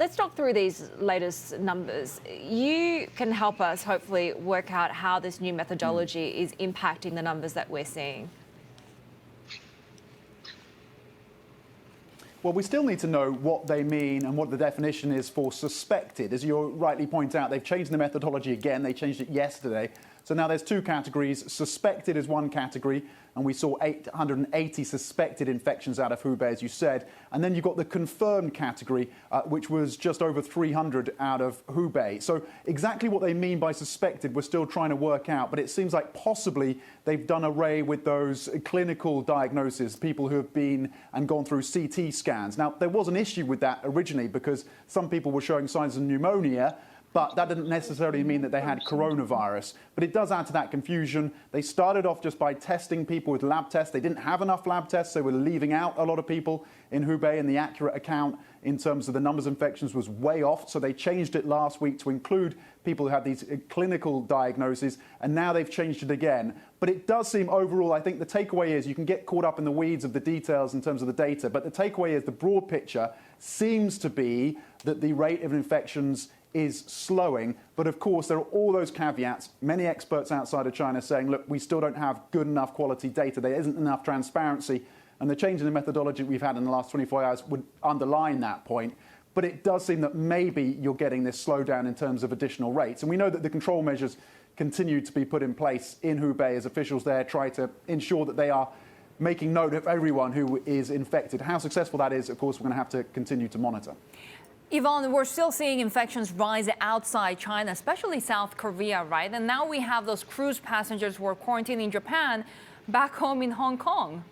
Let's talk through these latest numbers. You can help us hopefully work out how this new methodology is impacting the numbers that we're seeing. Well, we still need to know what they mean and what the definition is for suspected. As you rightly point out, they've changed the methodology again. They changed it yesterday. So now there's two categories. Suspected is one category, and we saw 880 suspected infections out of Hubei, as you said. And then you've got the confirmed category, which was just over 300 out of Hubei. So exactly what they mean by suspected, we're still trying to work out. But it seems like possibly they've done away with those clinical diagnoses, people who have been and gone through CT scans. Now, there was an issue with that originally because some people were showing signs of pneumonia, but that didn't necessarily mean that they had coronavirus. But it does add to that confusion. They started off just by testing people with lab tests. They didn't have enough lab tests. They were leaving out a lot of people in Hubei, and the accurate account in terms of the numbers of infections was way off. So they changed it last week to include people who had these clinical diagnoses, and now they've changed it again. But it does seem overall, I think the takeaway is you can get caught up in the weeds of the details in terms of the data, but the takeaway is the broad picture seems to be that the rate of infections is slowing. But of course, there are all those caveats. Many experts outside of China saying, look, we still don't have good enough quality data. There isn't enough transparency. And the change in the methodology we've had in the last 24 hours would underline that point. But it does seem that maybe you're getting this slowdown in terms of additional rates. And we know that the control measures continue to be put in place in Hubei as officials there try to ensure that they are making note of everyone who is infected. How successful that is, of course, we're going to have to continue to monitor. Yvonne, we're still seeing infections rise outside China, especially South Korea, right? And now we have those cruise passengers who are quarantined in Japan back home in Hong Kong.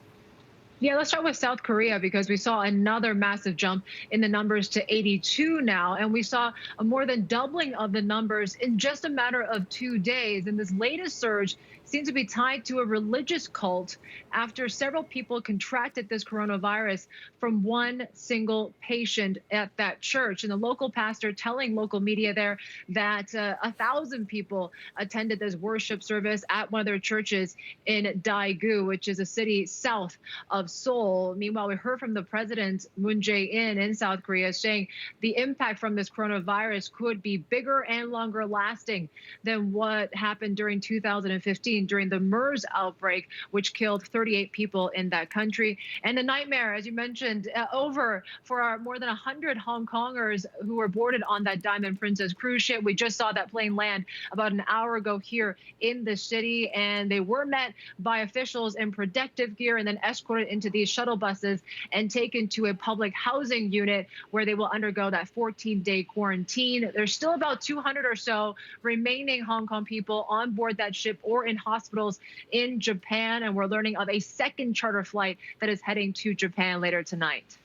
Yeah, let's start with South Korea because we saw another massive jump in the numbers to 82 now. And we saw a more than doubling of the numbers in just a matter of 2 days. And this latest surge seems to be tied to a religious cult after several people contracted this coronavirus from one single patient at that church. And the local pastor telling local media there that 1,000 people attended this worship service at one of their churches in Daegu, which is a city south of Seoul. Meanwhile, we heard from the president, Moon Jae-in, in South Korea, saying the impact from this coronavirus could be bigger and longer lasting than what happened during 2015 during the MERS outbreak, which killed 38 people in that country. And the nightmare, as you mentioned, over for our more than 100 Hong Kongers who were boarded on that Diamond Princess cruise ship. We just saw that plane land about an hour ago here in the city, and they were met by officials in protective gear and then escorted into these shuttle buses and taken to a public housing unit where they will undergo that 14-day quarantine. There's still about 200 or so remaining Hong Kong people on board that ship or in hospitals in Japan, and we're learning of a second charter flight that is heading to Japan later tonight.